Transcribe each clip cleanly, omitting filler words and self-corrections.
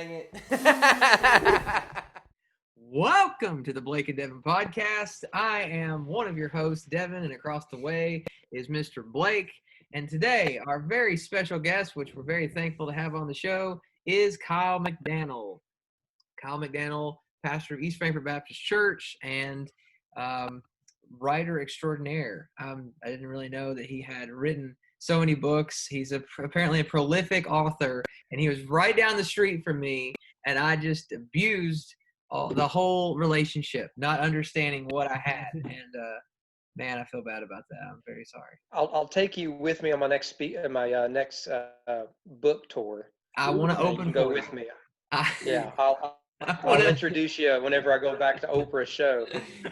Dang it. Welcome to the Blake and Devin Podcast. I am one of your hosts, Devin, and across the way is Mr. Blake. And today, our very special guest, which we're very thankful to have on the show, is Kyle Mcdanell. Kyle Mcdanell, pastor of East Frankfort Baptist Church and writer extraordinaire. I didn't really know that he had written so many books. He's apparently a prolific author, and he was right down the street from me, and I just abused the whole relationship, not understanding what I had. And man, I feel bad about that. I'm very sorry. I'll take you with me on my next book tour. I want to open. Go with me. Yeah, I'll introduce you whenever I go back to Oprah's show.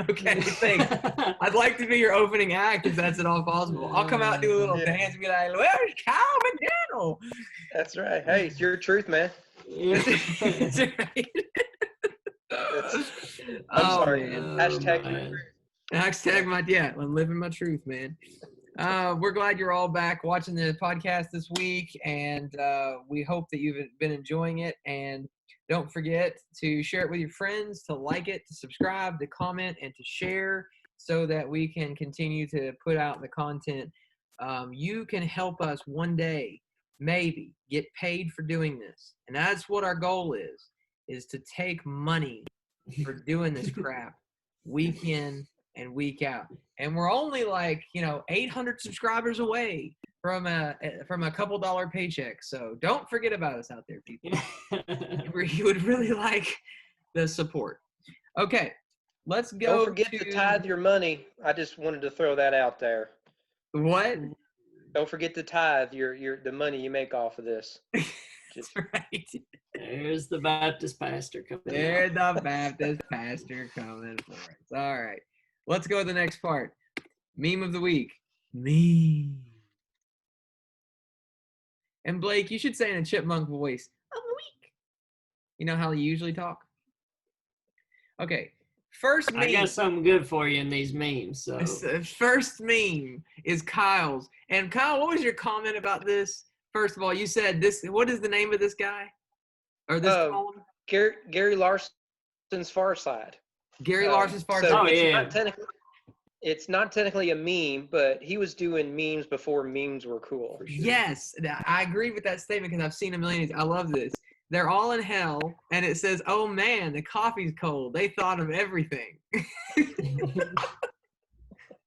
Okay, thanks. I'd like to be your opening act if that's at all possible. I'll come out and do a little dance and be like, "Where's Kyle Mcdanell?" That's right. Hey, it's your truth, man. That's right. I'm sorry. Man. Hashtag I'm living my truth, man. We're glad you're all back watching the podcast this week, and we hope that you've been enjoying it. And don't forget to share it with your friends, to like it, to subscribe, to comment, and to share so that we can continue to put out the content. You can help us one day, maybe, get paid for doing this. And that's what our goal is to take money for doing this crap week in and week out. And we're only 800 subscribers away from a couple dollar paycheck. So don't forget about us out there, people. You would really like the support. Okay, let's go. Don't forget to tithe your money. I just wanted to throw that out there. What? Don't forget to tithe the money you make off of this. That's right. There's the Baptist pastor coming. There's the Baptist pastor coming for us. All right. Let's go to the next part. Meme of the week. Meme. And Blake, you should say in a chipmunk voice, of the week. You know how you usually talk? Okay. First meme. I got something good for you in these memes. So first meme is Kyle's. And Kyle, what was your comment about this? First of all, you said this. What is the name of this guy? Or this column? Gary Larson's Far Side. Gary Larson's Far Side. So yeah. It's not technically a meme, but he was doing memes before memes were cool. For sure. Yes, I agree with that statement because I've seen a million. I love this. They're all in hell, and it says, "Oh man, the coffee's cold." They thought of everything.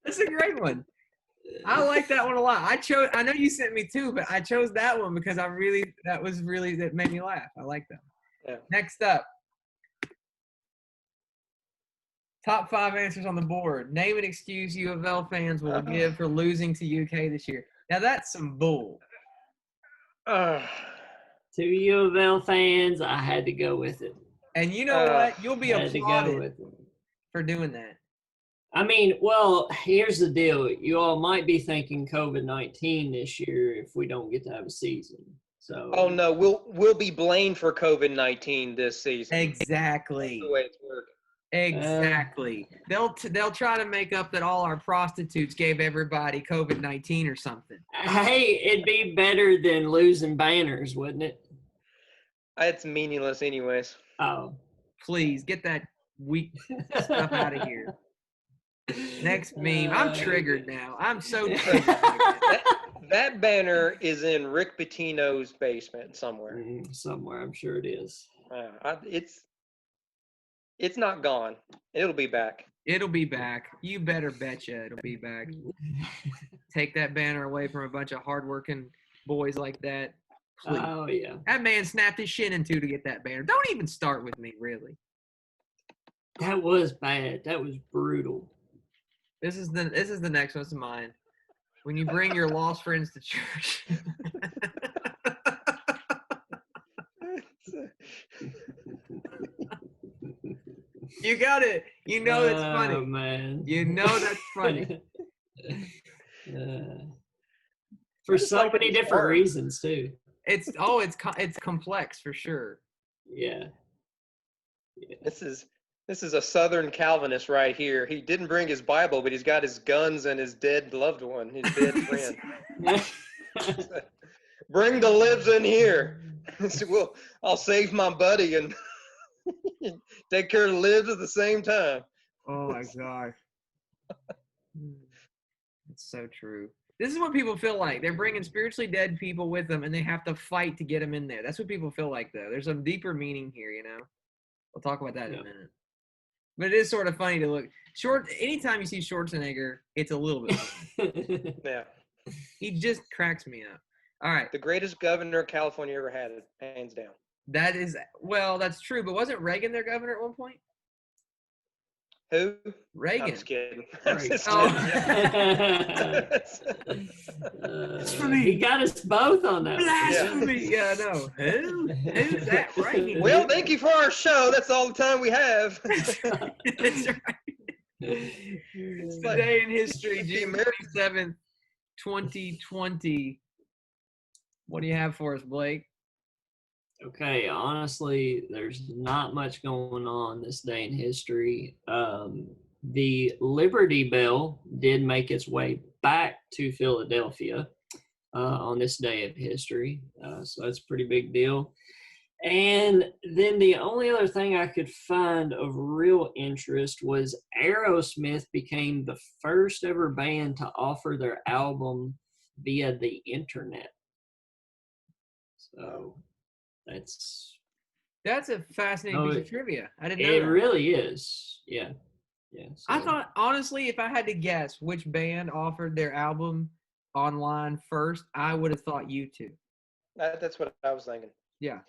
That's a great one. I like that one a lot. I know you sent me two, but I chose that one because that made me laugh. I like that. Yeah. Next up. Top 5 answers on the board. Name an excuse U of L fans will give for losing to UK this year. Now, that's some bull. To U of L fans, I had to go with it. And you know what? You'll be applauded for doing that. I mean, well, here's the deal. You all might be thinking COVID-19 this year if we don't get to have a season. So. Oh, no. We'll be blamed for COVID-19 this season. Exactly. That's the way it's working. Exactly. They'll try to make up that all our prostitutes gave everybody COVID-19 or something. Hey, it'd be better than losing banners, wouldn't it? It's meaningless anyways. Oh. Please, get that weak stuff out of here. Next meme. I'm triggered now. I'm so triggered. That banner is in Rick Pitino's basement somewhere. Somewhere, I'm sure it is. It's not gone. It'll be back. It'll be back. You better betcha it'll be back. Take that banner away from a bunch of hardworking boys like that. Please. Oh, yeah. That man snapped his shin in two to get that banner. Don't even start with me, really. That was bad. That was brutal. This is the next one's mine. When you bring your lost friends to church. You got it. You know that's funny. Oh, man. You know that's funny. For so many different reasons, too. It's complex for sure. Yeah. This is a Southern Calvinist right here. He didn't bring his Bible, but he's got his guns and his dead loved one, his dead friend. Bring the libs in here. Well, I'll save my buddy and take care of the libs at the same time. Oh my gosh. It's so true. This is what people feel like. They're bringing spiritually dead people with them, and they have to fight to get them in there. That's what people feel like, though. There's some deeper meaning here, you know? We'll talk about that in a minute. But it is sort of funny to look. Anytime you see Schwarzenegger, it's a little bit funny. Yeah. He just cracks me up. All right. The greatest governor California ever had, hands down. That's true. But wasn't Reagan their governor at one point? Who? Reagan. I'm just kidding. He got us both on that. Blasphemy. Yeah, no. Who's that? Reagan. Well, thank you for our show. That's all the time we have. That's right. It's the day in history, June 27th, 2020. What do you have for us, Blake? Okay, honestly, there's not much going on this day in history. The Liberty Bell did make its way back to Philadelphia on this day of history, so that's a pretty big deal. And then the only other thing I could find of real interest was Aerosmith became the first ever band to offer their album via the internet. So that's a fascinating piece of trivia. I didn't know it that. really is. Yeah. So. I thought, honestly, if I had to guess which band offered their album online first, I would have thought U2. That's what I was thinking. Yeah.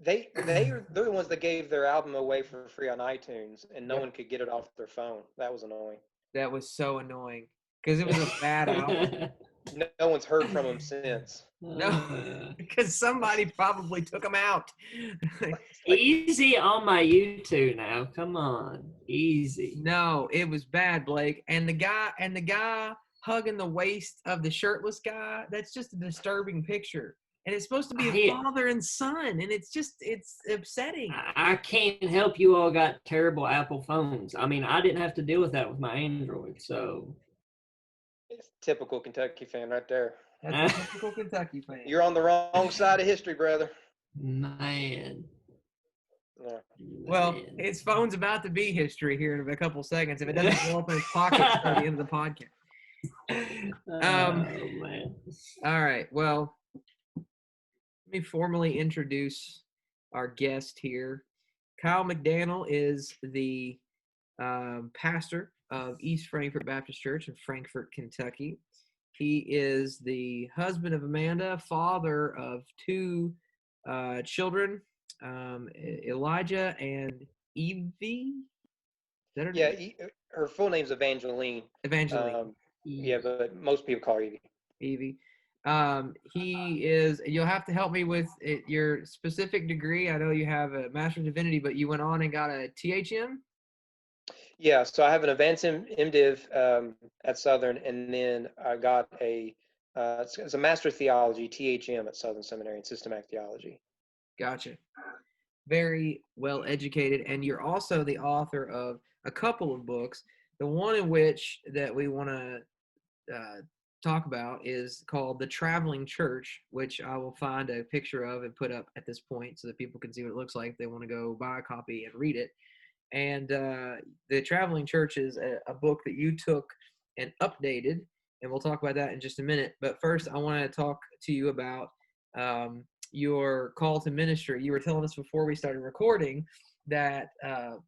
They're the ones that gave their album away for free on iTunes, and no one could get it off their phone. That was annoying. That was so annoying because it was a bad album. No one's heard from them since. No, because somebody probably took them out. Easy on my YouTube now. Come on, easy. No, it was bad, Blake. And the guy hugging the waist of the shirtless guy. That's just a disturbing picture. And it's supposed to be a father and son, and it's upsetting. I can't help you all got terrible Apple phones. I mean, I didn't have to deal with that with my Android, so. It's typical Kentucky fan right there. That's a typical Kentucky fan. You're on the wrong side of history, brother. Man. Yeah. Well, his phone's about to be history here in a couple seconds if it doesn't blow up in his pocket at the end of the podcast. Man. All right. Well, let me formally introduce our guest here. Kyle Mcdanell is the pastor of East Frankfort Baptist Church in Frankfort, Kentucky. He is the husband of Amanda, father of two children, Elijah and Evie. Is that her name? Her full name's Evangeline. Evangeline. But most people call her Evie. Evie. He is, you'll have to help me with your specific degree. I know you have a Master's of Divinity, but you went on and got a THM? Yeah, so I have an advanced MDiv at Southern, and then I got it's a Master of Theology, THM, at Southern Seminary in Systematic Theology. Gotcha. Very well educated, and you're also the author of a couple of books. The one in which that we want to talk about is called The Traveling Church, which I will find a picture of and put up at this point so that people can see what it looks like if they want to go buy a copy and read it. And The Traveling Church is a book that you took and updated, and we'll talk about that in just a minute. But first, I want to talk to you about your call to ministry. You were telling us before we started recording that,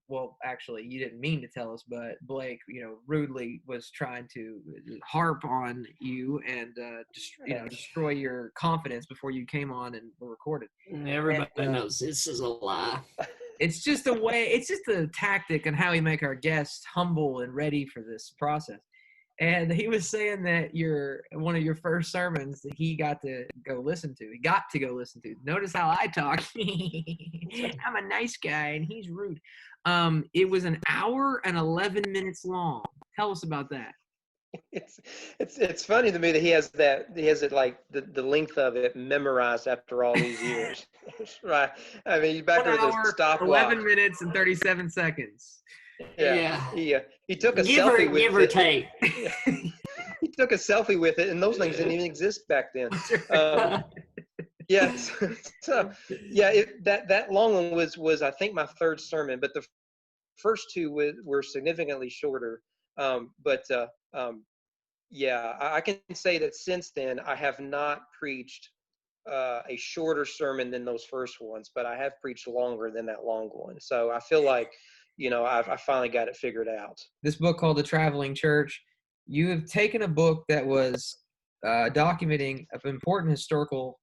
well, actually, you didn't mean to tell us, but Blake, rudely was trying to harp on you and destroy your confidence before you came on and were recorded. Everybody knows this is a lie. It's just a way. It's just a tactic on how we make our guests humble and ready for this process. And he was saying that one of your first sermons that he got to go listen to. He got to go listen to. Notice how I talk. I'm a nice guy, and he's rude. It was an hour and 11 minutes long. Tell us about that. It's funny to me that he has it like the length of it memorized after all these years. Right. I mean, he's back there with a stopwatch. 11 minutes and 37 seconds. Yeah. He took a selfie with it. Give or take. He took a selfie with it, and those things didn't even exist back then. Yes. So yeah, that long one was I think my third sermon, but the first two were significantly shorter. But yeah, I can say that since then I have not preached a shorter sermon than those first ones, but I have preached longer than that long one. So I feel like, I finally got it figured out. This book called The Traveling Church, you have taken a book that was documenting an important historical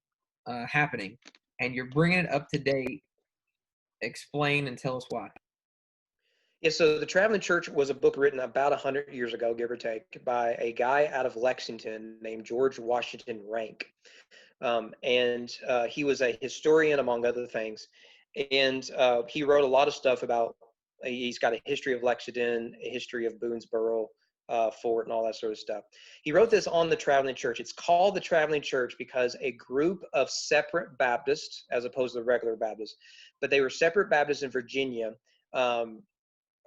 happening, and you're bringing it up to date. Explain and tell us why. Yeah, so The Traveling Church was a book written about 100 years ago, give or take, by a guy out of Lexington named George Washington Rank. And he was a historian, among other things. And he wrote a lot of stuff about, he's got a history of Lexington, a history of Boonesboro Fort, and all that sort of stuff. He wrote this on the Traveling Church. It's called the Traveling Church because a group of separate Baptists, as opposed to the regular Baptists, but they were separate Baptists in Virginia,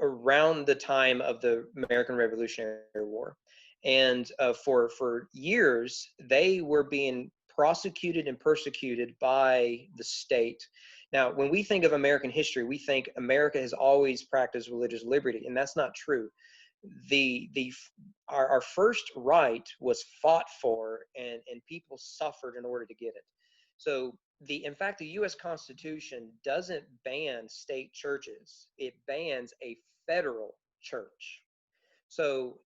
around the time of the American Revolutionary War. And for years, they were being prosecuted and persecuted by the state. Now, when we think of American history, we think America has always practiced religious liberty, and that's not true. Our first right was fought for, and people suffered in order to get it. So in fact, the U.S. Constitution doesn't ban state churches. It bans a federal church. So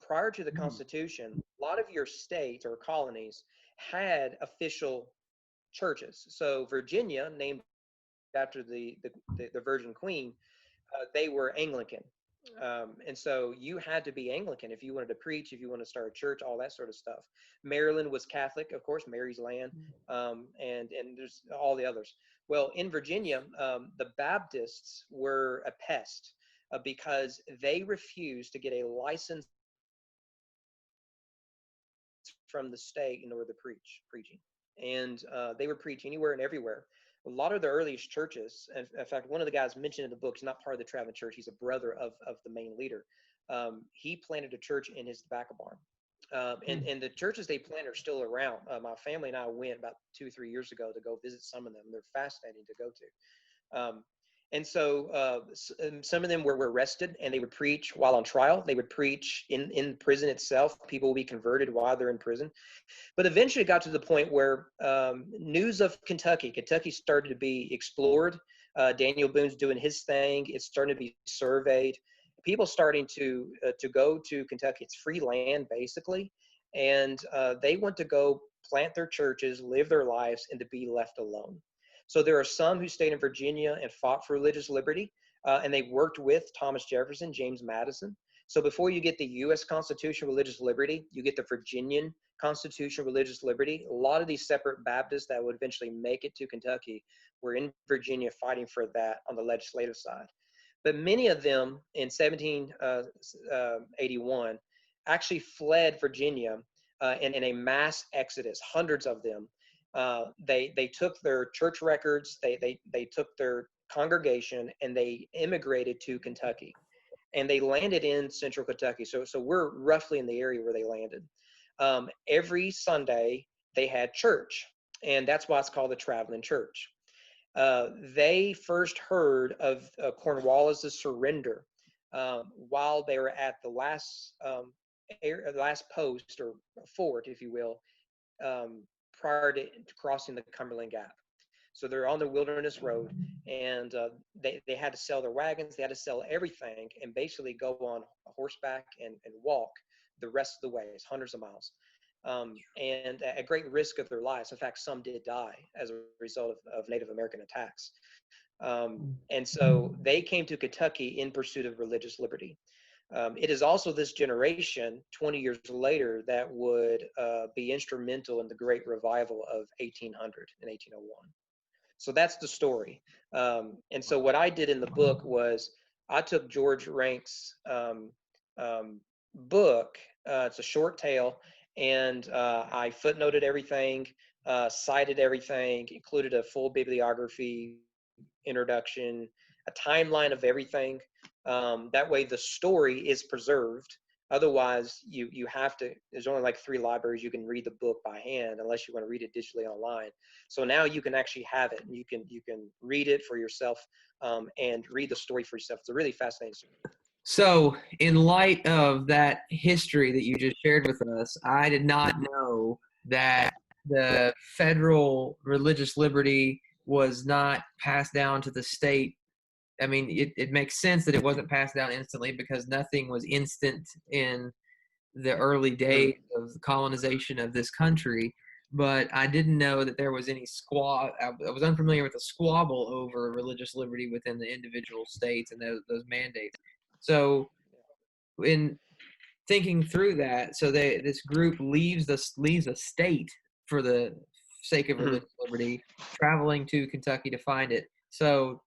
prior to the Constitution, a lot of your states or colonies had official churches. So Virginia, named after the Virgin Queen, they were Anglican. And so you had to be Anglican if you wanted to preach, if you wanted to start a church, all that sort of stuff. Maryland was Catholic, of course, Mary's land, and there's all the others. Well, in Virginia, the Baptists were a pest because they refused to get a license from the state in order to preaching. And they would preach anywhere and everywhere. A lot of the earliest churches, in fact, one of the guys mentioned in the book, he's not part of the Traveling Church, he's a brother of the main leader. He planted a church in his tobacco barn. And the churches they plant are still around. My family and I went about 2 or 3 years ago to go visit some of them. They're fascinating to go to. And so some of them were arrested, and they would preach while on trial. They would preach in prison itself. People would be converted while they're in prison. But eventually it got to the point where news of Kentucky started to be explored. Daniel Boone's doing his thing. It's starting to be surveyed. People starting to go to Kentucky. It's free land, basically. And they want to go plant their churches, live their lives, and to be left alone. So there are some who stayed in Virginia and fought for religious liberty, and they worked with Thomas Jefferson, James Madison. So before you get the U.S. Constitution, religious liberty, you get the Virginian Constitution, religious liberty. A lot of these separate Baptists that would eventually make it to Kentucky were in Virginia fighting for that on the legislative side. But many of them in 1781 actually fled Virginia in a mass exodus, hundreds of them. They took their church records, they took their congregation, and they immigrated to Kentucky. And they landed in central Kentucky. So we're roughly in the area where they landed. Every Sunday, they had church. And that's why it's called the Traveling Church. They first heard of Cornwallis's surrender while they were at the last post or fort, if you will, prior to crossing the Cumberland Gap. So they're on the Wilderness Road, and they had to sell their wagons, they had to sell everything, and basically go on horseback and walk the rest of the way. It's hundreds of miles, and at great risk of their lives. In fact, some did die as a result of Native American attacks. And so they came to Kentucky in pursuit of religious liberty. It is also this generation, 20 years later, that would be instrumental in the Great Revival of 1800 and 1801. So that's the story. And so what I did in the book was I took George Rank's book. It's a short tale, and I footnoted everything, cited everything, included a full bibliography, introduction, a timeline of everything. That way the story is preserved. Otherwise, you have to. There's only like 3 libraries you can read the book by hand, unless you want to read it digitally online. So now you can actually have it, and you can read it for yourself, and read the story for yourself. It's a really fascinating story. So, in light of that history that you just shared with us, I did not know that the federal religious liberty was not passed down to the state. I mean, it makes sense that it wasn't passed down instantly because nothing was instant in the early days of the colonization of this country. But I didn't know that there was any I was unfamiliar with the squabble over religious liberty within the individual states and those mandates. So, in thinking through that, so this group leaves a state for the sake of religious liberty, traveling to Kentucky to find it. So,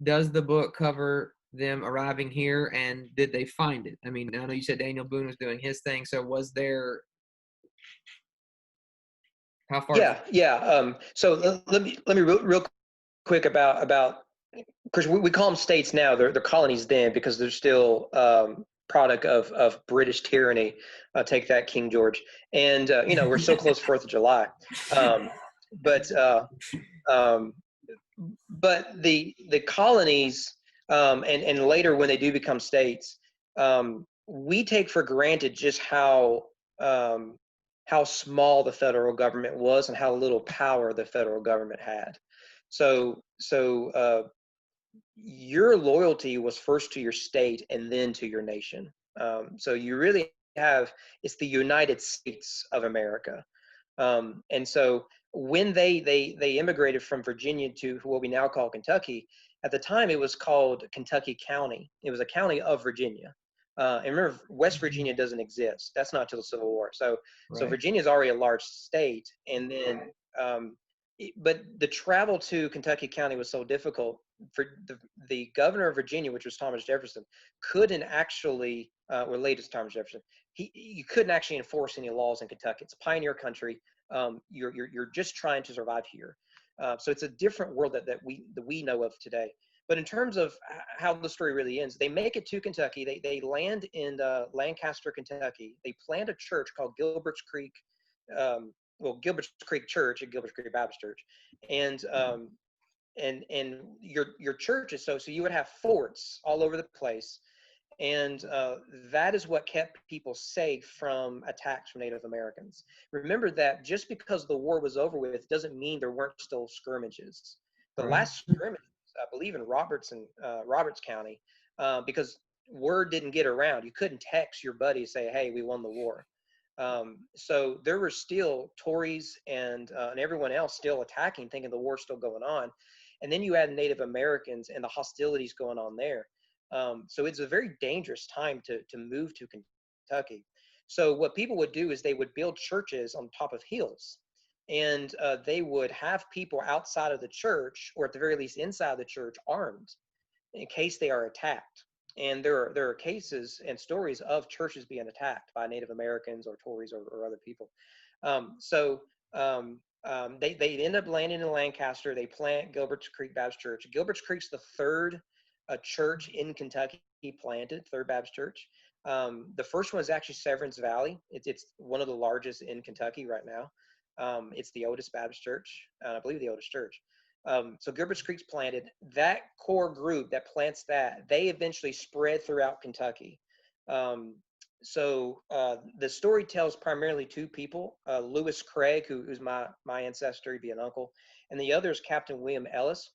does the book cover them arriving here, and did they find it? I mean, I know you said Daniel Boone was doing his thing. So, was there? How far? Yeah. So let me real quick about because we call them states now. They're colonies then, because they're still product of British tyranny. Take that, King George. And we're so close 4th of July. But the colonies, and later when they do become states, we take for granted just how small the federal government was and how little power the federal government had. So your loyalty was first to your state and then to your nation. So you really it's the United States of America. And so when they immigrated from Virginia to what we now call Kentucky, at the time it was called Kentucky County. It was a county of Virginia. And remember, West Virginia doesn't exist. That's not till the Civil War. So Virginia is already a large state. And then, but the travel to Kentucky County was so difficult. For the governor of Virginia, which was Thomas Jefferson, couldn't actually, related to Thomas Jefferson, you couldn't actually enforce any laws in Kentucky. It's a pioneer country. You're just trying to survive here. So it's a different world that we know of today. But in terms of how the story really ends, they make it to Kentucky. They land in Lancaster, Kentucky. They plant a church called Gilbert's Creek, Gilbert's Creek Church and Gilbert's Creek Baptist Church, and your churches. So you would have forts all over the place, and that is what kept people safe from attacks from Native Americans. Remember that just because the war was over with doesn't mean there weren't still skirmishes. The last skirmish, I believe, in Roberts County, because word didn't get around. You couldn't text your buddy and say, "Hey, we won the war." So there were still Tories and everyone else still attacking, thinking the war's still going on. And then you add Native Americans and the hostilities going on there. So it's a very dangerous time to move to Kentucky. So what people would do is they would build churches on top of hills. And they would have people outside of the church, or at the very least inside the church, armed in case they are attacked. And there are cases and stories of churches being attacked by Native Americans or Tories or other people. They end up landing in Lancaster. They plant Gilbert's Creek Baptist Church. Gilbert's Creek's the third church in Kentucky planted, Third Baptist Church. The first one is actually Severance Valley. It's one of the largest in Kentucky right now. It's the oldest Baptist church, I believe the oldest church. So Gilbert's Creek's planted. That core group that plants that, they eventually spread throughout Kentucky. So the story tells primarily 2 people, Lewis Craig, who's my ancestor, he'd be an uncle, and the other is Captain William Ellis.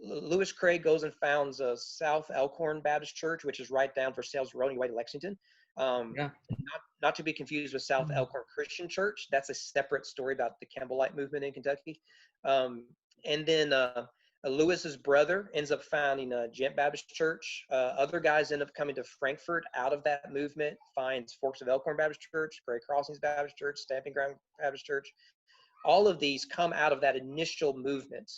Lewis Craig goes and founds South Elkhorn Baptist Church, which is right down for Sales Road on your way to Lexington. Not to be confused with South Elkhorn Christian Church. That's a separate story about the Campbellite movement in Kentucky. And then Lewis's brother ends up founding Gent Baptist Church. Other guys end up coming to Frankfort out of that movement, finds Forks of Elkhorn Baptist Church, Gray Crossings Baptist Church, Stamping Ground Baptist Church. All of these come out of that initial movement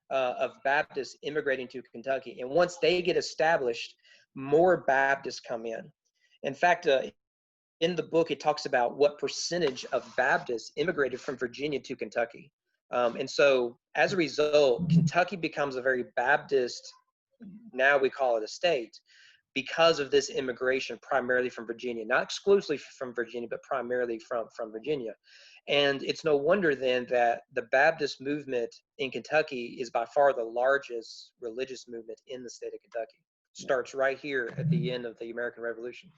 of Baptists immigrating to Kentucky. And once they get established, more Baptists come in. In fact, in the book, it talks about what percentage of Baptists immigrated from Virginia to Kentucky. And so as a result, Kentucky becomes a very Baptist, now we call it a state. because of this immigration, primarily from Virginia, not exclusively from Virginia, but primarily from Virginia. And it's no wonder then that the Baptist movement in Kentucky is by far the largest religious movement in the state of Kentucky. Starts right here at the end of the American Revolution.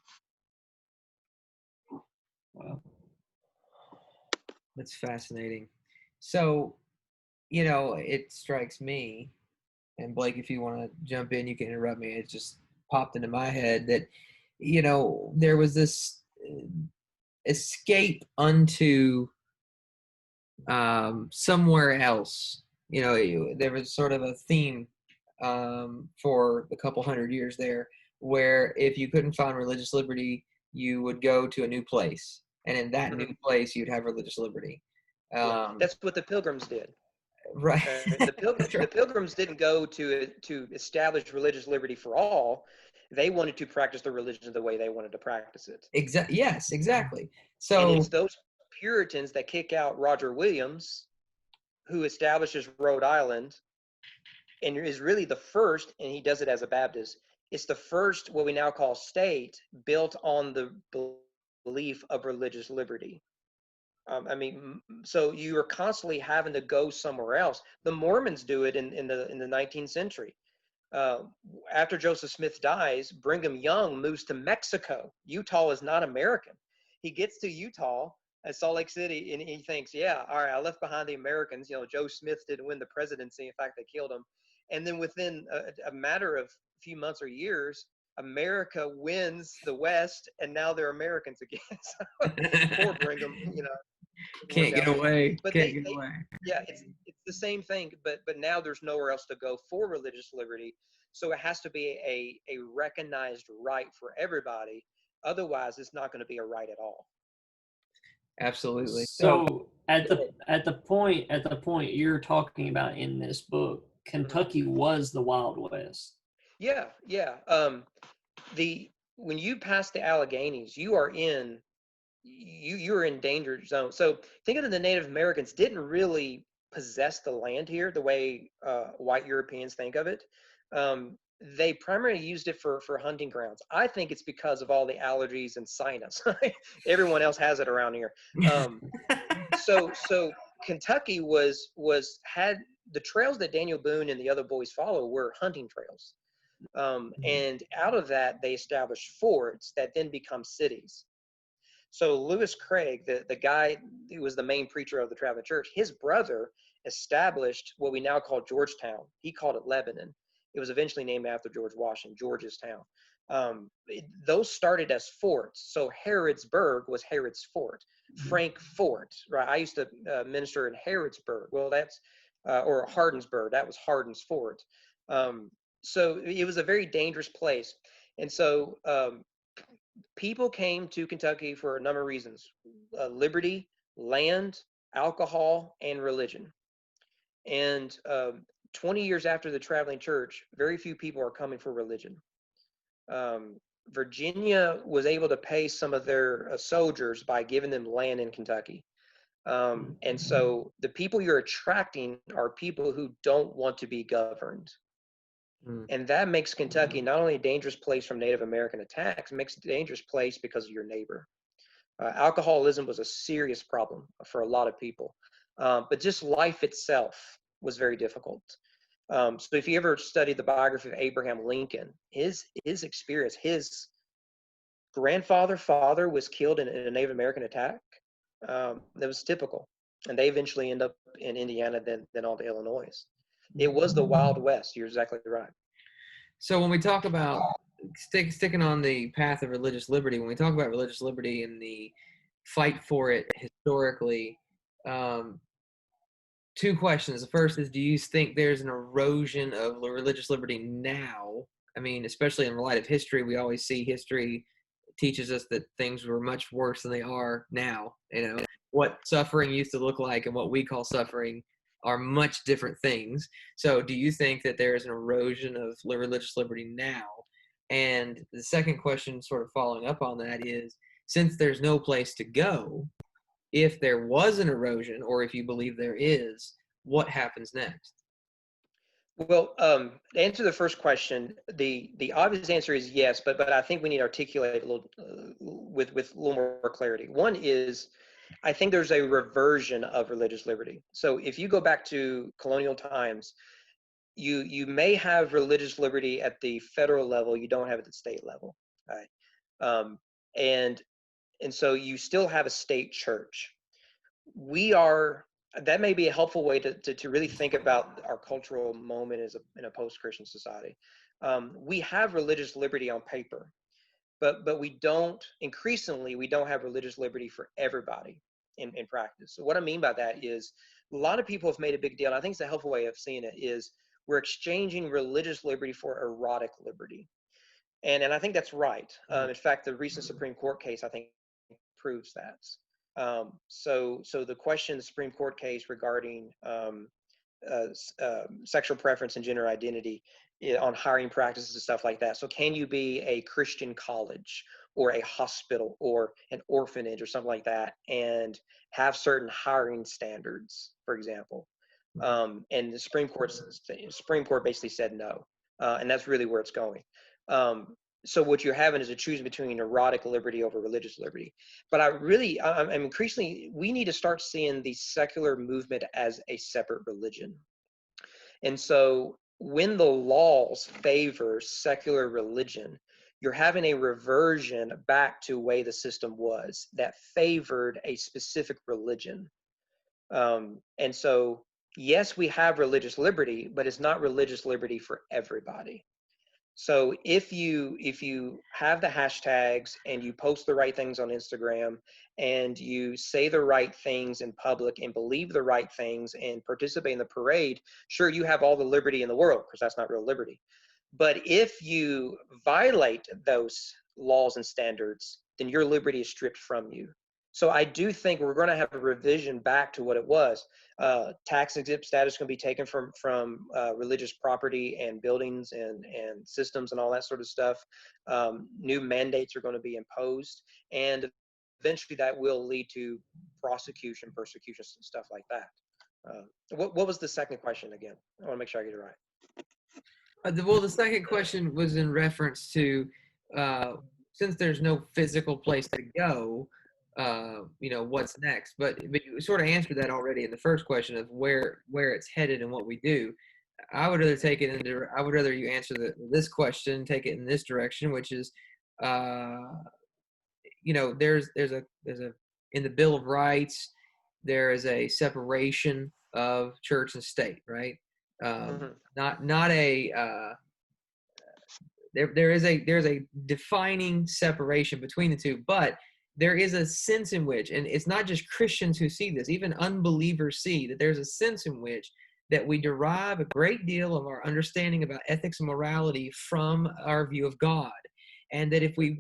Wow. That's fascinating. So, you know, it strikes me, and Blake, if you want to jump in, you can interrupt me. It just popped into my head that, you know, there was this escape unto somewhere else. You know, there was sort of a theme for a couple hundred years there, where if you couldn't find religious liberty, you would go to a new place, and in that new place, you'd have religious liberty. That's what the Pilgrims did. Right. The Pilgrims didn't go to establish religious liberty for all. They wanted to practice the religion the way they wanted to practice it. Yes, exactly. And So it's those Puritans that kick out Roger Williams, who establishes Rhode Island, and is really the first, and he does it as a Baptist. It's the first, what we now call state, built on the belief of religious liberty. I mean, so you are constantly having to go somewhere else. The Mormons do it in the 19th century. After Joseph Smith dies, Brigham Young moves to Mexico. Utah is not American. He gets to Utah at Salt Lake City, and he thinks, yeah, all right, I left behind the Americans. You know, Joe Smith didn't win the presidency. In fact, they killed him. And then within a matter of a few months or years, America wins the West, and now they're Americans again. Poor Brigham, you know. can't get away. But Can't get away. yeah, it's the same thing, but now there's nowhere else to go for religious liberty. So it has to be a recognized right for everybody. Otherwise, it's not going to be a right at all. Absolutely. So at the point you're talking about in this book, Kentucky was the Wild West. Yeah. When you pass the Alleghenies, you're in danger zone. So think of the Native Americans didn't really possess the land here the way white Europeans think of it. They primarily used it for hunting grounds. I think it's because of all the allergies and sinus. Everyone else has it around here. So Kentucky had the trails that Daniel Boone and the other boys follow were hunting trails. And out of that, they established forts that then become cities. So Lewis Craig, the guy who was the main preacher of the traveling church, his brother established what we now call Georgetown. He called it Lebanon. It was eventually named after George Washington, George's town. Those started as forts. So Harrodsburg was Herod's fort. Frankfort, right? I used to minister in Harrodsburg. Well, that's, or Hardinsburg. That was Hardin's fort. So it was a very dangerous place. And so people came to Kentucky for a number of reasons: liberty, land, alcohol, and religion. And 20 years after the traveling church, very few people are coming for religion. Virginia was able to pay some of their soldiers by giving them land in Kentucky. And so the people you're attracting are people who don't want to be governed. And that makes Kentucky not only a dangerous place from Native American attacks, it makes it a dangerous place because of your neighbor. Alcoholism was a serious problem for a lot of people, but just life itself was very difficult. So if you ever studied the biography of Abraham Lincoln, his experience, his father was killed in a Native American attack. That was typical. And they eventually end up in Indiana, then on to Illinois. It was the Wild West. You're exactly right. So when we talk about sticking on the path of religious liberty, when we talk about religious liberty and the fight for it historically, two questions. The first is, do you think there's an erosion of religious liberty now? I mean, especially in light of history, we always see history teaches us that things were much worse than they are now. You know, what suffering used to look like and what we call suffering are much different things. So do you think that there is an erosion of religious liberty now? And the second question, sort of following up on that, is, since there's no place to go, if there was an erosion, or if you believe there is, what happens next? Well, to answer the first question, the obvious answer is yes, but I think we need to articulate a little with a little more clarity. One is, I think there's a reversion of religious liberty. So if you go back to colonial times, you may have religious liberty at the federal level, you don't have it at the state level, right? Um, and so you still have a state church. We are That may be a helpful way to really think about our cultural moment in a post-Christian society. We have religious liberty on paper, but increasingly we don't have religious liberty for everybody in practice. So what I mean by that is, a lot of people have made a big deal, and I think it's a helpful way of seeing it, is we're exchanging religious liberty for erotic liberty. And I think that's right. In fact, the recent Supreme Court case, I think, proves that. So the question in the Supreme Court case regarding sexual preference and gender identity on hiring practices and stuff like that. So can you be a Christian college or a hospital or an orphanage or something like that and have certain hiring standards, for example? And the Supreme Court basically said no, and that's really where it's going. So what you're having is a choosing between erotic liberty over religious liberty. But I'm increasingly, we need to start seeing the secular movement as a separate religion. And so when the laws favor secular religion, you're having a reversion back to the way the system was that favored a specific religion. And so, yes, we have religious liberty, but it's not religious liberty for everybody. So if you have the hashtags and you post the right things on Instagram and you say the right things in public and believe the right things and participate in the parade, sure, you have all the liberty in the world, because that's not real liberty. But if you violate those laws and standards, then your liberty is stripped from you. So I do think we're going to have a revision back to what it was. Tax exempt status is going to be taken from religious property and buildings and systems and all that sort of stuff. New mandates are going to be imposed, and eventually that will lead to prosecution, persecution, stuff like that. What was the second question again? I want to make sure I get it right. Well, the second question was in reference to, since there's no physical place to go, what's next? But you sort of answered that already in the first question of where it's headed and what we do. I would rather you answer this question, take it in this direction, which is, there's a in the Bill of Rights, there is a separation of church and state, right? Not a there's a defining separation between the two, but there is a sense in which, and it's not just Christians who see this, even unbelievers see that there's a sense in which that we derive a great deal of our understanding about ethics and morality from our view of God. And that if we,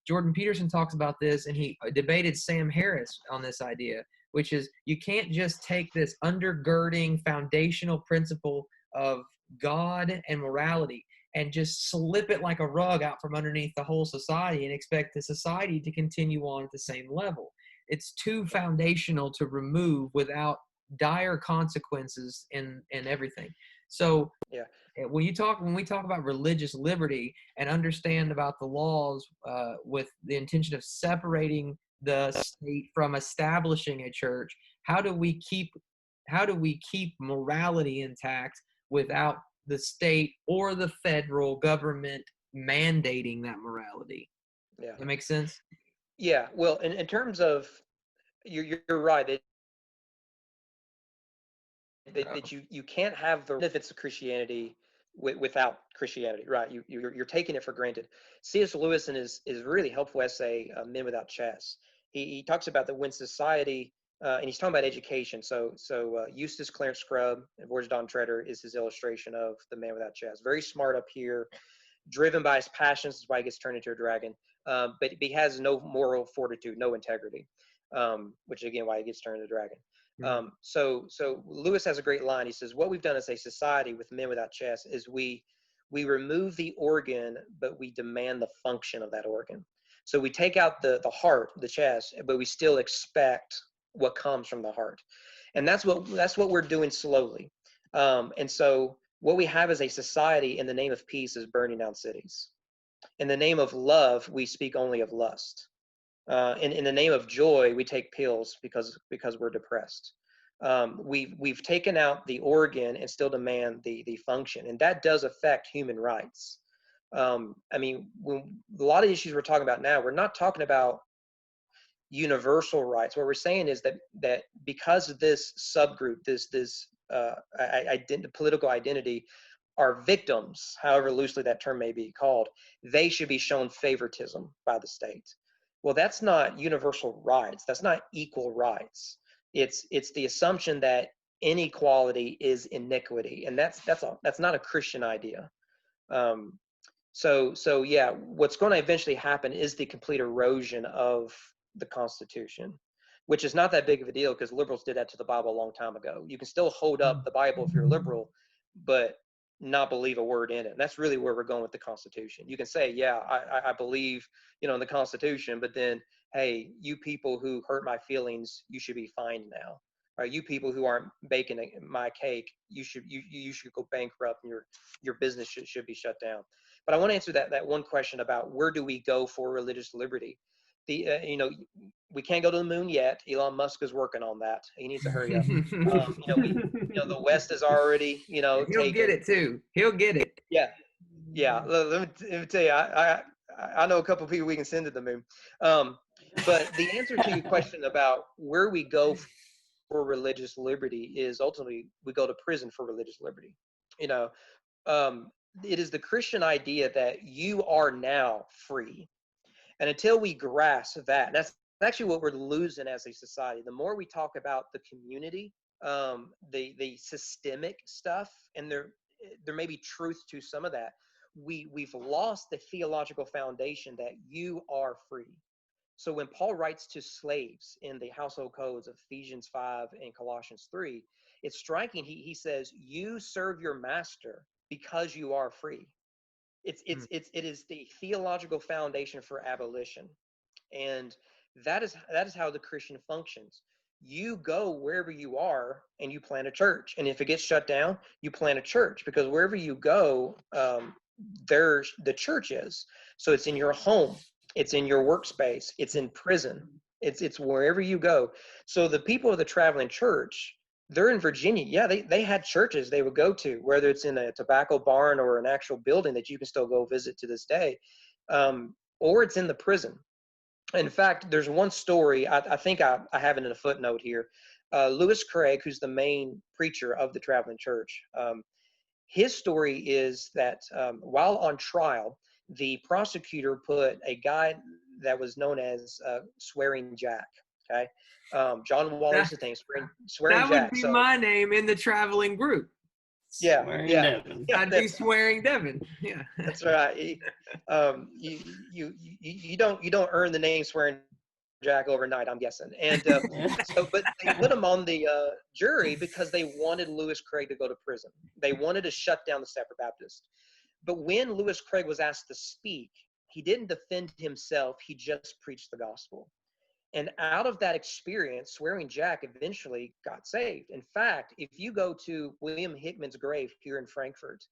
Jordan Peterson talks about this, and he debated Sam Harris on this idea, which is you can't just take this undergirding foundational principle of God and morality and just slip it like a rug out from underneath the whole society and expect the society to continue on at the same level. It's too foundational to remove without dire consequences in everything. So yeah. When we talk about religious liberty and understand about the laws with the intention of separating the state from establishing a church, how do we keep morality intact without the state or the federal government mandating that morality? Yeah. That makes sense? Yeah. Well, in terms of, you're right. That you can't have the benefits of Christianity without Christianity, right? You're taking it for granted. C.S. Lewis in his really helpful essay, Men Without Chess, he talks about that when society, and he's talking about education. So Eustace Clarence Scrubb and George Don Treader is his illustration of the man without chess. Very smart up here, driven by his passions, is why he gets turned into a dragon. But he has no moral fortitude, no integrity, which again why he gets turned into a dragon. So Lewis has a great line. He says, what we've done as a society with Men Without Chess is we remove the organ, but we demand the function of that organ. So we take out the heart, the chest, but we still expect what comes from the heart. And that's what we're doing slowly. And so What we have is a society in the name of peace is burning down cities. In the name of love, we speak only of lust. In the name of joy, we take pills because we're depressed. We've taken out the organ and still demand the function, and that does affect human rights. I mean, when a lot of issues we're talking about now, we're not talking about universal rights. What we're saying is that because of this subgroup, this political identity, are victims, however loosely that term may be called, they should be shown favoritism by the state. Well, that's not universal rights. That's not equal rights. It's the assumption that inequality is iniquity, and that's not a Christian idea. So yeah, what's going to eventually happen is the complete erosion of the Constitution, which is not that big of a deal because liberals did that to the Bible a long time ago. You can still hold up the Bible if you're liberal, but not believe a word in it. And that's really where we're going with the Constitution. You can say, yeah, I believe, in the Constitution, but then, hey, you people who hurt my feelings, you should be fined now. Or you people who aren't baking my cake, you should go bankrupt and your business should be shut down. But I want to answer that one question about where do we go for religious liberty. We can't go to the moon yet. Elon Musk is working on that. He needs to hurry up. The West is already, He'll get it too. He'll get it. Yeah. Let me tell you, I know a couple of people we can send to the moon. But the answer to your question about where we go for religious liberty is ultimately we go to prison for religious liberty. It is the Christian idea that you are now free. And until we grasp that, that's actually what we're losing as a society. The more we talk about the community, the systemic stuff, and there may be truth to some of that, we've lost the theological foundation that you are free. So when Paul writes to slaves in the household codes of Ephesians 5 and Colossians 3, it's striking. He says, you serve your master because you are free. It is the theological foundation for abolition. And that is how the Christian functions. You go wherever you are and you plant a church. And if it gets shut down, you plant a church, because wherever you go, there's the church is. So it's in your home, it's in your workspace, it's in prison, it's wherever you go. So the people of the traveling church, they're in Virginia. Yeah, they had churches they would go to, whether it's in a tobacco barn or an actual building that you can still go visit to this day, or it's in the prison. In fact, there's one story, I think I have it in a footnote here. Lewis Craig, who's the main preacher of the traveling church, his story is that while on trial, the prosecutor put a guy that was known as Swearing Jack. Okay, John Waller's his name, Swearing Jack. That would be my name in the traveling group. Swearing Devin. I'd be Swearing Devin. Yeah, that's right. You don't earn the name Swearing Jack overnight, I'm guessing. And but they put him on the jury because they wanted Lewis Craig to go to prison. They wanted to shut down the Separate Baptist. But when Lewis Craig was asked to speak, he didn't defend himself. He just preached the gospel. And out of that experience, Swearing Jack eventually got saved. In fact, if you go to William Hickman's grave here in Frankfurt,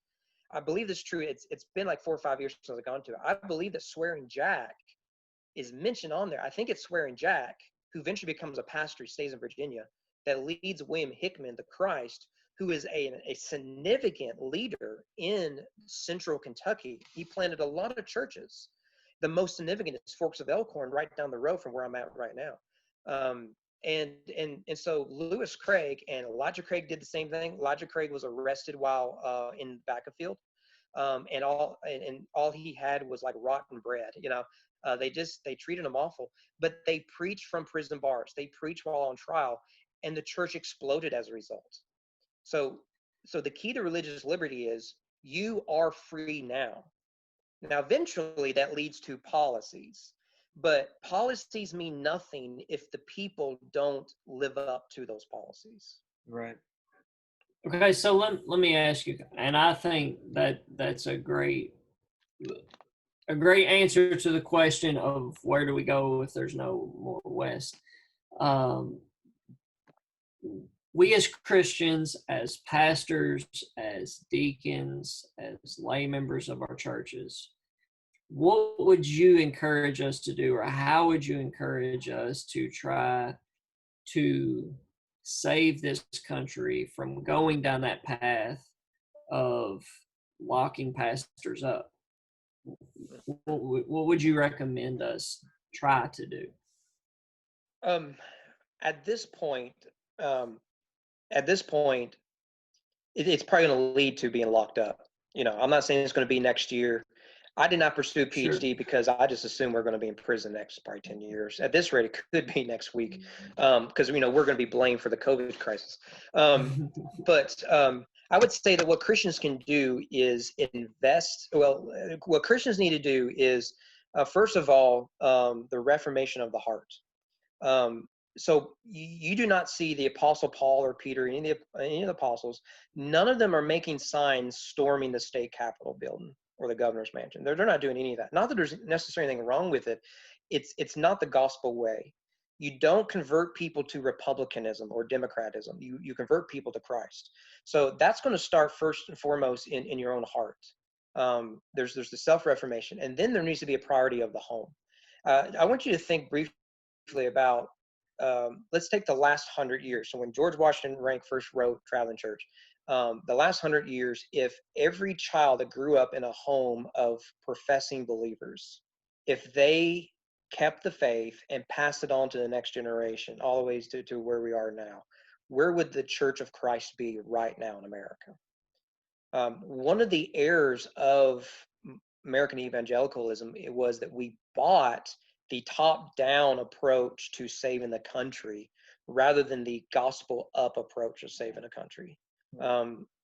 I believe this is true. It's been like 4 or 5 years since I've gone to it. I believe that Swearing Jack is mentioned on there. I think it's Swearing Jack, who eventually becomes a pastor, he stays in Virginia, that leads William Hickman, the Christ, who is a significant leader in central Kentucky. He planted a lot of churches. The most significant is Forks of Elkhorn, right down the road from where I'm at right now. And so Lewis Craig and Elijah Craig did the same thing. Elijah Craig was arrested while in Bakersfield, and all he had was like rotten bread. They treated him awful, but they preached from prison bars. They preached while on trial, and the church exploded as a result. So the key to religious liberty is you are free now. Now, eventually that leads to policies, but policies mean nothing if the people don't live up to those policies. Right. Okay, so let me ask you, and I think that's a great answer to the question of where do we go if there's no more West. we as Christians, as pastors, as deacons, as lay members of our churches, what would you encourage us to do, or how would you encourage us to try to save this country from going down that path of locking pastors up? What would you recommend us try to do? At this point, it's probably going to lead to being locked up. I'm not saying it's going to be next year. I did not pursue a PhD because I just assumed we're going to be in prison next probably 10 years. At this rate, it could be next week because, we're going to be blamed for the COVID crisis. But I would say that what Christians can do is invest. Well, what Christians need to do is, first of all, the reformation of the heart. So you do not see the Apostle Paul or Peter, any of the apostles. None of them are making signs storming the state capitol building or the governor's mansion. They're not doing any of that. Not that there's necessarily anything wrong with it. It's not the gospel way. You don't convert people to republicanism or democratism. You convert people to Christ. So that's going to start first and foremost in your own heart. There's the self-reformation, and then there needs to be a priority of the home. I want you to think briefly about, let's take the last 100 years. So when George Washington first wrote Traveling Church, the last 100 years, if every child that grew up in a home of professing believers, if they kept the faith and passed it on to the next generation, all the way to where we are now, where would the Church of Christ be right now in America? One of the errors of American evangelicalism, it was that we bought the top-down approach to saving the country rather than the gospel-up approach of saving a country.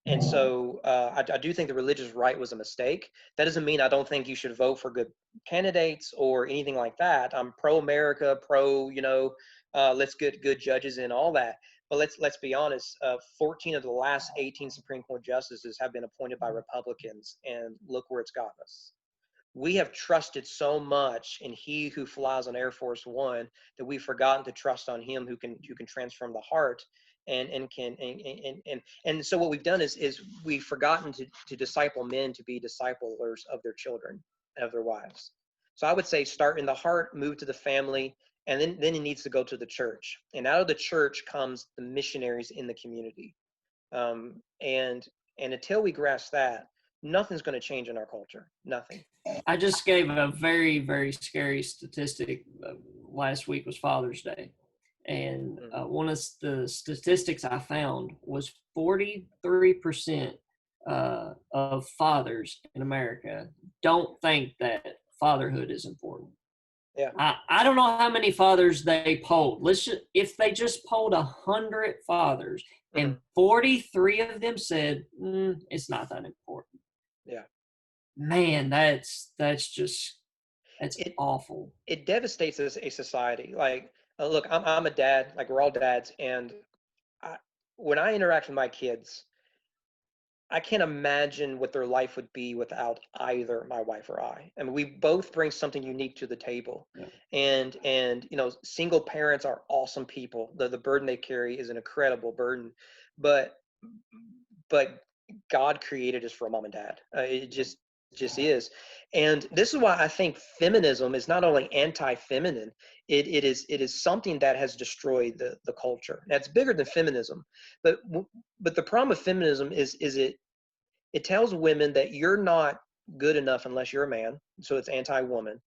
And so I do think the religious right was a mistake. That doesn't mean I don't think you should vote for good candidates or anything like that. I'm pro-America, let's get good judges and all that. But let's be honest, 14 of the last 18 Supreme Court justices have been appointed by Republicans, and look where it's gotten us. We have trusted so much in he who flies on Air Force One that we've forgotten to trust on him who can transform the heart and so what we've done is we've forgotten to disciple men to be disciplers of their children and of their wives. So I would say start in the heart, move to the family, and then it needs to go to the church. And out of the church comes the missionaries in the community. And until we grasp that, nothing's going to change in our culture. Nothing. I just gave a very, very scary statistic. Last week was Father's Day. And one of the statistics I found was 43% of fathers in America don't think that fatherhood is important. Yeah. I don't know how many fathers they polled. If they just polled 100 fathers and 43 of them said it's not that important. Yeah. Man, that's awful. It devastates a society. Like, look, I'm a dad. Like, we're all dads, and when I interact with my kids, I can't imagine what their life would be without either my wife or I. I mean, we both bring something unique to the table. Yeah. And single parents are awesome people. The burden they carry is an incredible burden, but God created us for a mom and dad. It just is. And this is why I think feminism is not only anti-feminine, it is something that has destroyed the culture. That's bigger than feminism. But the problem with feminism is it tells women that you're not good enough unless you're a man. So it's anti-woman.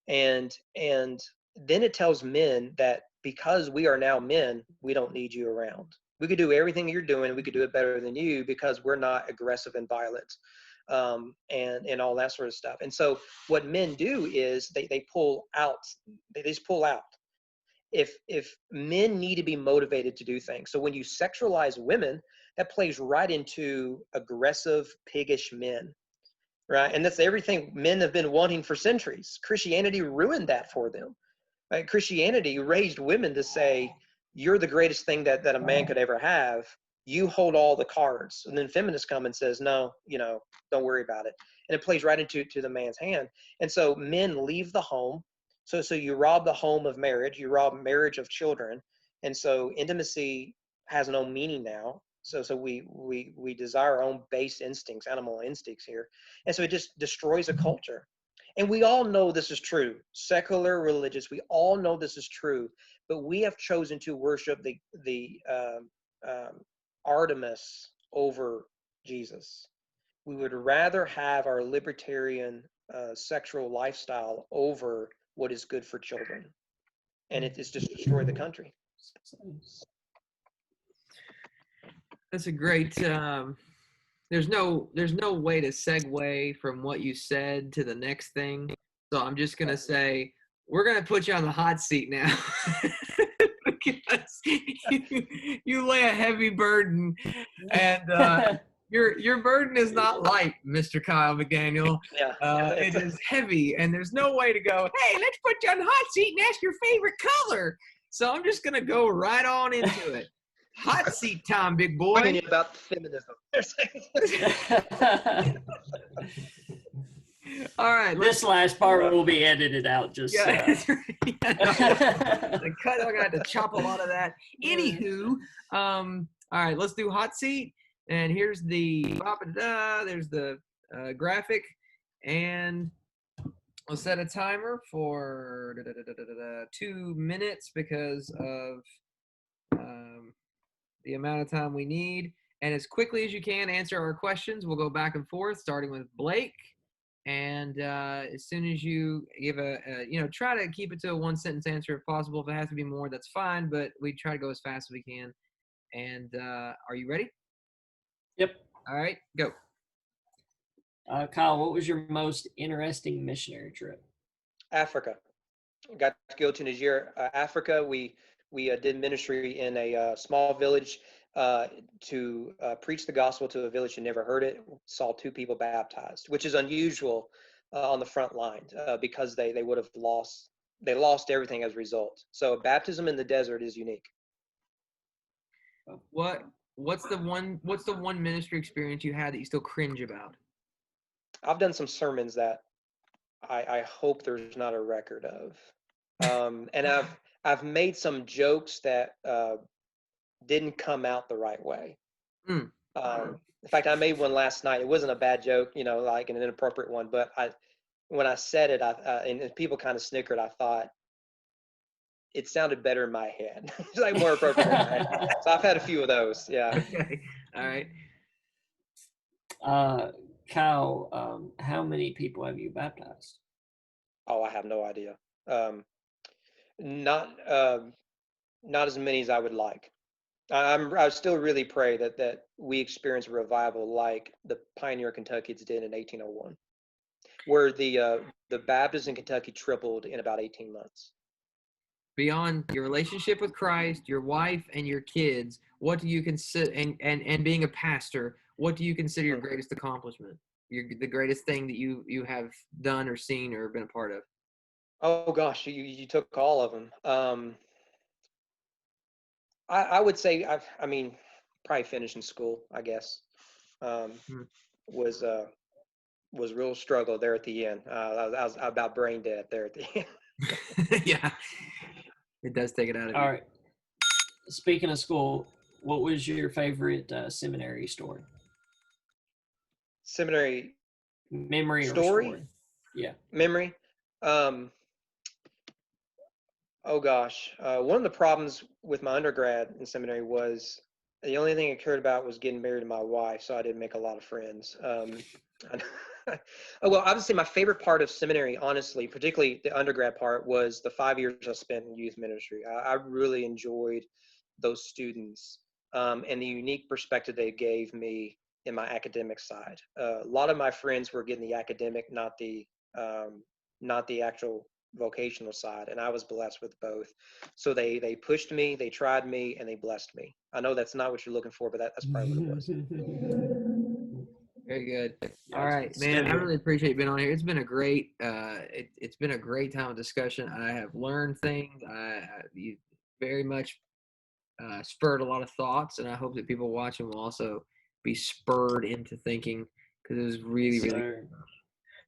And then it tells men that because we are now men, we don't need you around. We could do everything you're doing. We could do it better than you because we're not aggressive and violent. And all that sort of stuff. And so what men do is they pull out. They just pull out. If men need to be motivated to do things. So when you sexualize women, that plays right into aggressive, piggish men, right? And that's everything men have been wanting for centuries. Christianity ruined that for them. Right? Christianity raised women to say, you're the greatest thing that a man could ever have. You hold all the cards. And then feminists come and says, no, don't worry about it. And it plays right into the man's hand. And so men leave the home. So you rob the home of marriage. You rob marriage of children. And so intimacy has no meaning now. So we desire our own base instincts, animal instincts here, and so it just destroys a culture. And we all know this is true. Secular, religious, we all know this is true. But we have chosen to worship the Artemis over Jesus. We would rather have our libertarian sexual lifestyle over what is good for children, and it is just destroy the country. That's a great. There's no way to segue from what you said to the next thing. So I'm just gonna say we're gonna put you on the hot seat now because you lay a heavy burden, and your burden is not light, Mr. Kyle Mcdanell. Yeah, it is heavy, and there's no way to go. Hey, let's put you on the hot seat and ask your favorite color. So I'm just gonna go right on into it. Hot seat time, big boy. Talking about feminism. All right. This last part will be edited out. Just yeah, the cut. I'm gonna have to chop a lot of that. Anywho, all right. Let's do hot seat. And here's the there's the graphic, and we'll set a timer for 2 minutes because of the amount of time we need. And as quickly as you can answer our questions. We'll go back and forth, starting with Blake. And as soon as you give try to keep it to a 1-sentence answer if possible. If it has to be more, that's fine. But we try to go as fast as we can. And are you ready? Yep. All right, go. Kyle, what was your most interesting missionary trip? Africa. Got to go to Niger, Africa. We did ministry in a small village to preach the gospel to a village who never heard it. Saw 2 people baptized, which is unusual on the front line because they would have lost everything as a result. So baptism in the desert is unique. What's the one ministry experience you had that you still cringe about? I've done some sermons that I hope there's not a record of, and I've made some jokes that didn't come out the right way. In fact, I made one last night. It wasn't a bad joke, like an inappropriate one, but when I said it, and people kind of snickered. I thought it sounded better in my head. It's like more appropriate in my head. So I've had a few of those. Yeah. Okay. All right. Kyle, how many people have you baptized? Oh, I have no idea. Not as many as I would like. I still really pray that we experience a revival like the Pioneer Kentuckians did in 1801, where the Baptists in Kentucky tripled in about 18 months. Beyond your relationship with Christ, your wife, and your kids, what do you consider, and being a pastor, what do you consider your greatest accomplishment? The greatest thing that you have done or seen or been a part of? Oh gosh, you took all of them. I would say probably finishing school, I guess. Was real struggle there at the end. I was about brain dead there at the end. Yeah, it does take it out of you. All right. Speaking of school, what was your favorite seminary story? Seminary memory story? Or story? Yeah. Memory. Oh gosh, one of the problems with my undergrad in seminary was the only thing I cared about was getting married to my wife, so I didn't make a lot of friends. Well, obviously my favorite part of seminary, honestly, particularly the undergrad part, was the 5 years I spent in youth ministry. I really enjoyed those students and the unique perspective they gave me in my academic side. A lot of my friends were getting the academic, not the actual vocational side, and I was blessed with both. So they pushed me, they tried me, and they blessed me. I know that's not what you're looking for, but that's probably what it was. Very good. All right, man. I really appreciate you being on here. It's been a great it's been a great time of discussion. I have learned things. You very much spurred a lot of thoughts, and I hope that people watching will also be spurred into thinking, because it was really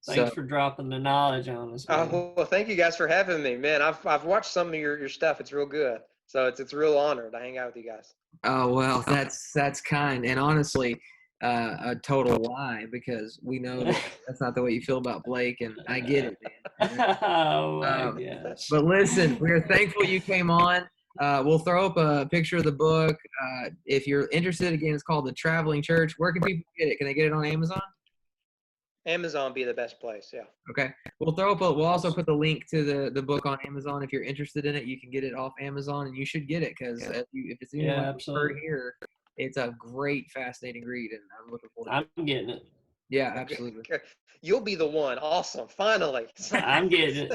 Thanks for dropping the knowledge on us. Well, thank you guys for having me, man. I've watched some of your stuff. It's real good. So it's a real honor to hang out with you guys. Oh, well, that's kind. And honestly, a total lie, because we know that that's not the way you feel about Blake, and I get it, man. Oh my Um, gosh. but listen, we're thankful you came on. We'll throw up a picture of the book. If you're interested, again, it's called The Traveling Church. Where can people get it? Can they get it on Amazon? Amazon be the best place. Yeah. Okay. We'll also put the link to the book on Amazon. If you're interested in it, you can get it off Amazon, and you should get it, because if it's anything Yeah, like you've heard absolutely. here, it's a great, fascinating read, and I'm looking forward to it. I'm getting it. Yeah, absolutely. You'll be the one. Awesome. Finally. I'm getting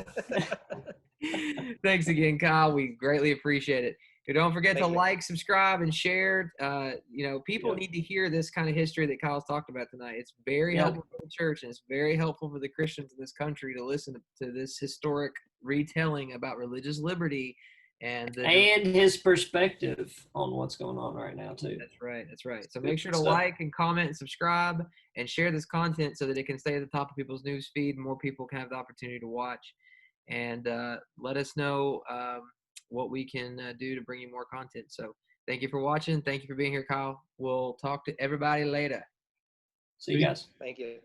it. Thanks again, Kyle. We greatly appreciate it. And don't forget to like, subscribe, and share. People need to hear this kind of history that Kyle's talked about tonight. It's very helpful for the church, and it's very helpful for the Christians in this country to listen to this historic retelling about religious liberty and his perspective on what's going on right now too. That's right. So make sure to like and comment and subscribe and share this content so that it can stay at the top of people's news feed and more people can have the opportunity to watch. And let us know what we can do to bring you more content. So thank you for watching. Thank you for being here, Kyle. We'll talk to everybody later. See you guys. Thank you.